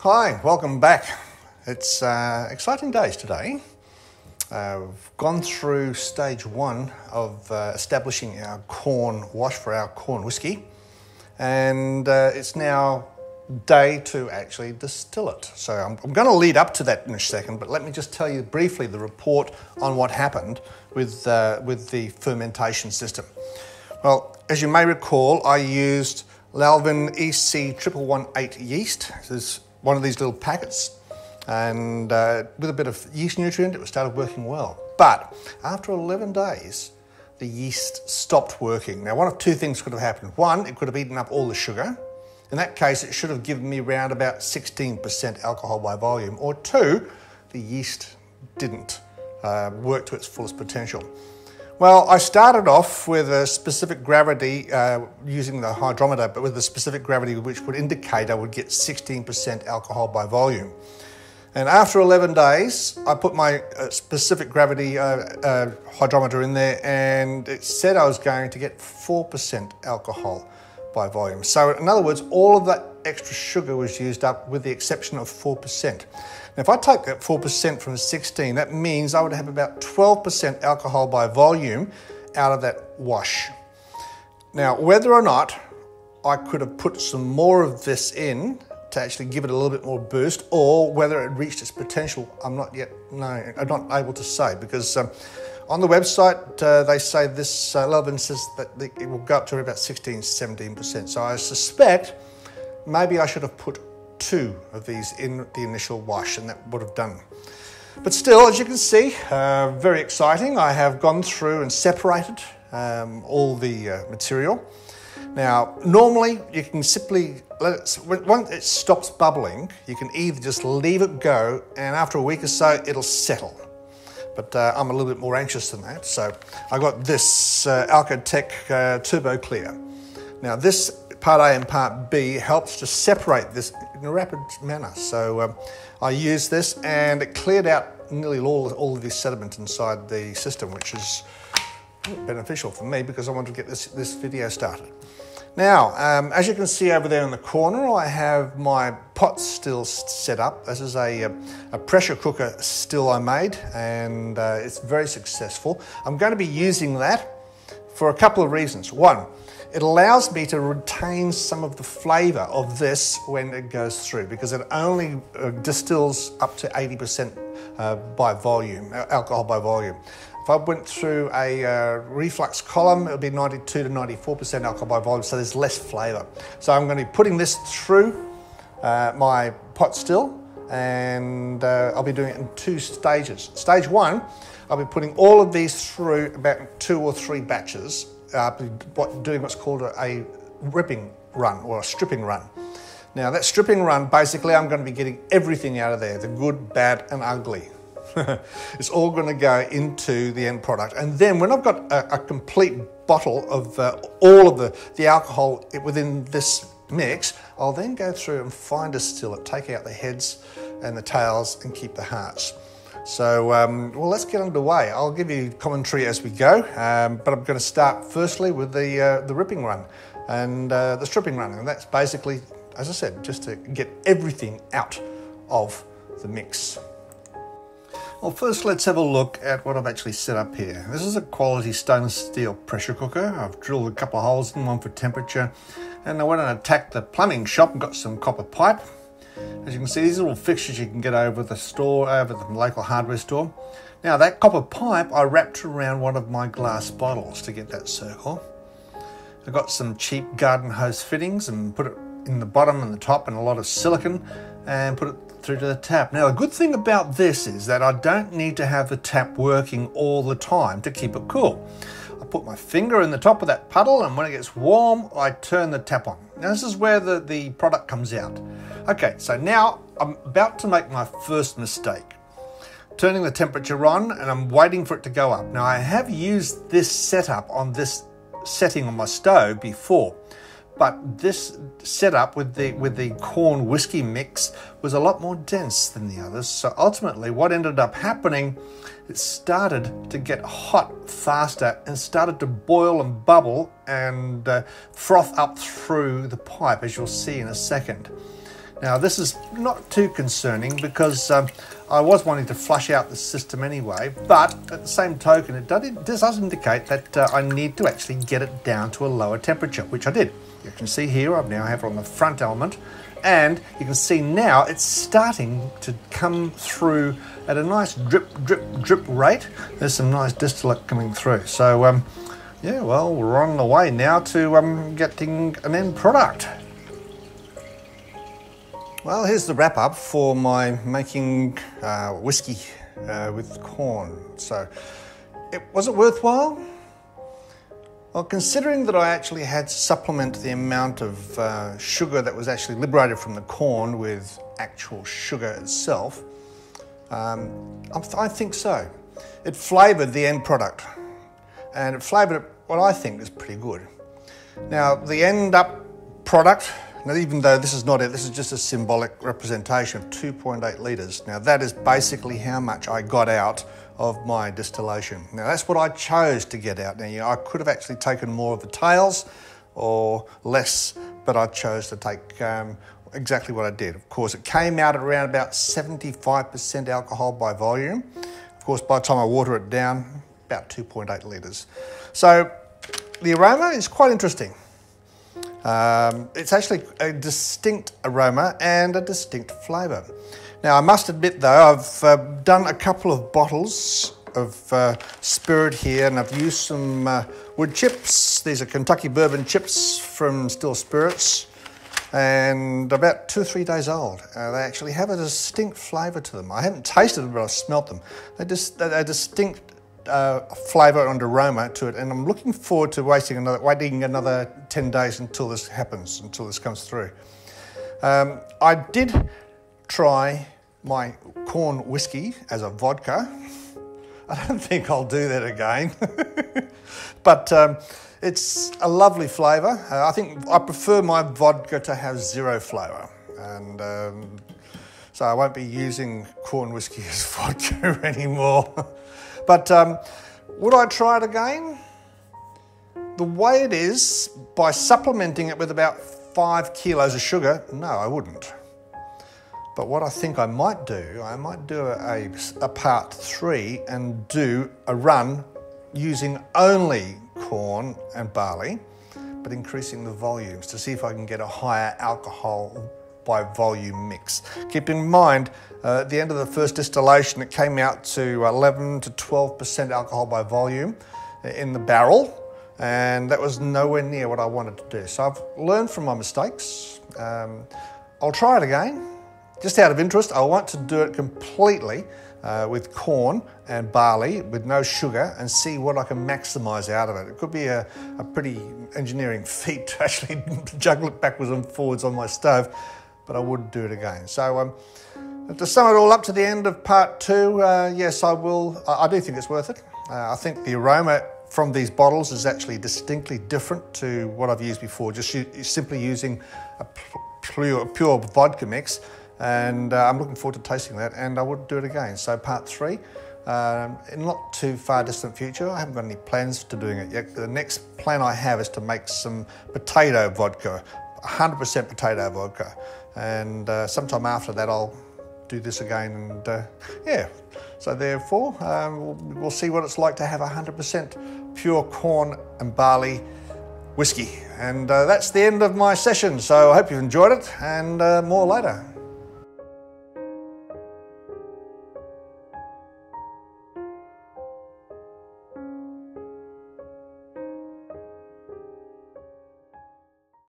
Hi, welcome back. It's exciting days today. We've gone through stage one of establishing our corn wash for our corn whiskey, and it's now day to actually distill it. So I'm going to lead up to that in a second, but let me just tell you briefly the report on what happened with the fermentation system. Well, as you may recall, I used Lalvin EC-1118 yeast. This is one of these little packets, and with a bit of yeast nutrient, it started working well. But after 11 days, the yeast stopped working. Now, one of two things could have happened. One, it could have eaten up all the sugar. In that case, it should have given me around about 16% alcohol by volume. Or two, the yeast didn't work to its fullest potential. Well, I started off with a specific gravity using the hydrometer, but with a specific gravity which would indicate I would get 16% alcohol by volume. And after 11 days, I put my specific gravity hydrometer in there, and it said I was going to get 4% alcohol by volume. So in other words, all of that extra sugar was used up with the exception of 4%. Now, if I take that 4% from 16, that means I would have about 12% alcohol by volume out of that wash. Now, whether or not I could have put some more of this in to actually give it a little bit more boost, or whether it reached its potential, I'm not able to say, because on the website they say this, Lalvin says that it will go up to about 16-17%. So I suspect maybe I should have put 2 of these in the initial wash, and that would have done. But still, as you can see, very exciting. I have gone through and separated all the material. Now, normally you can simply let it, once it stops bubbling, you can either just leave it go, and after a week or so, it'll settle. But I'm a little bit more anxious than that, so I got this Alcotech Turbo Clear. Now, this Part A and Part B helps to separate this in a rapid manner. So I used this, and it cleared out nearly all of the sediment inside the system, which is beneficial for me because I wanted to get this video started. Now, as you can see over there in the corner, I have my pot still set up. This is a pressure cooker still I made, and it's very successful. I'm going to be using that for a couple of reasons. One, it allows me to retain some of the flavour of this when it goes through, because it only distills up to 80% by volume, alcohol by volume. If I went through a reflux column, it would be 92 to 94% alcohol by volume, so there's less flavour. So I'm going to be putting this through my pot still, and I'll be doing it in 2 stages. Stage 1, I'll be putting all of these through about 2 or 3 batches, doing what's called a ripping run or a stripping run. Now, that stripping run, basically I'm going to be getting everything out of there, the good, bad and ugly. It's all going to go into the end product. And then when I've got a complete bottle of all of the alcohol within this mix, I'll then go through and fine distill it, take out the heads and the tails and keep the hearts. So, well, let's get underway. I'll give you commentary as we go, but I'm going to start firstly with the ripping run and the stripping run. And that's basically, as I said, just to get everything out of the mix. Well, first let's have a look at what I've actually set up here. This is a quality stainless steel pressure cooker. I've drilled a couple of holes in one for temperature, and I went and attacked the plumbing shop and got some copper pipe. As you can see, these little fixtures you can get over the store, over the local hardware store. Now, that copper pipe I wrapped around one of my glass bottles to get that circle. I got some cheap garden hose fittings and put it in the bottom and the top and a lot of silicone and put it through to the tap. Now, the good thing about this is that I don't need to have the tap working all the time to keep it cool. I put my finger in the top of that puddle, and when it gets warm, I turn the tap on. Now, this is where the product comes out. Okay, so now I'm about to make my first mistake. Turning the temperature on, and I'm waiting for it to go up. Now, I have used this setup on this setting on my stove before, but this setup with the corn whiskey mix was a lot more dense than the others. So ultimately what ended up happening, it started to get hot faster and started to boil and bubble and froth up through the pipe, as you'll see in a second. Now this is not too concerning because I was wanting to flush out the system anyway, but at the same token it does indicate that I need to actually get it down to a lower temperature, which I did. You can see here I now have it on the front element, and you can see now it's starting to come through at a nice drip, drip, drip rate. There's some nice distillate coming through. So yeah, well, we're on the way now to getting an end product. Well, here's the wrap up for my making whiskey with corn. So, was it worthwhile? Well, considering that I actually had to supplement the amount of sugar that was actually liberated from the corn with actual sugar itself, I think so. It flavoured the end product, and it flavoured it what I think is pretty good. Now, the end up product, now, even though this is not it, this is just a symbolic representation of 2.8 litres. Now that is basically how much I got out of my distillation. Now that's what I chose to get out. Now I could have actually taken more of the tails or less, but I chose to take exactly what I did. Of course, it came out at around about 75% alcohol by volume. Of course, by the time I water it down, about 2.8 litres. So the aroma is quite interesting. It's actually a distinct aroma and a distinct flavour. Now I must admit though, I've done a couple of bottles of spirit here, and I've used some wood chips. These are Kentucky bourbon chips from Still Spirits, and about 2 or 3 days old. They actually have a distinct flavour to them. I haven't tasted them, but I've smelt them. They're distinct flavour and aroma to it, and I'm looking forward to waiting another 10 days until this happens, until this comes through. I did try my corn whiskey as a vodka. I don't think I'll do that again, but it's a lovely flavour. I think I prefer my vodka to have zero flavour, and so I won't be using corn whiskey as vodka anymore. But would I try it again? The way it is, by supplementing it with about 5 kilos of sugar, no, I wouldn't. But what I think I might do a part 3 and do a run using only corn and barley, but increasing the volumes to see if I can get a higher alcohol by volume mix. Keep in mind, at the end of the first distillation, it came out to 11 to 12% alcohol by volume in the barrel, and that was nowhere near what I wanted to do. So I've learned from my mistakes. I'll try it again. Just out of interest, I want to do it completely with corn and barley with no sugar and see what I can maximise out of it. It could be a pretty engineering feat to actually juggle it backwards and forwards on my stove, but I would do it again. So to sum it all up to the end of part 2, yes, I will. I do think it's worth it. I think the aroma from these bottles is actually distinctly different to what I've used before, just simply using a pure vodka mix. And I'm looking forward to tasting that, and I would do it again. So part 3, in not too far distant future. I haven't got any plans to doing it yet. The next plan I have is to make some potato vodka, 100% potato vodka. And sometime after that I'll do this again, and yeah. So therefore, we'll see what it's like to have 100% pure corn and barley whiskey. And that's the end of my session. So I hope you've enjoyed it, and more later.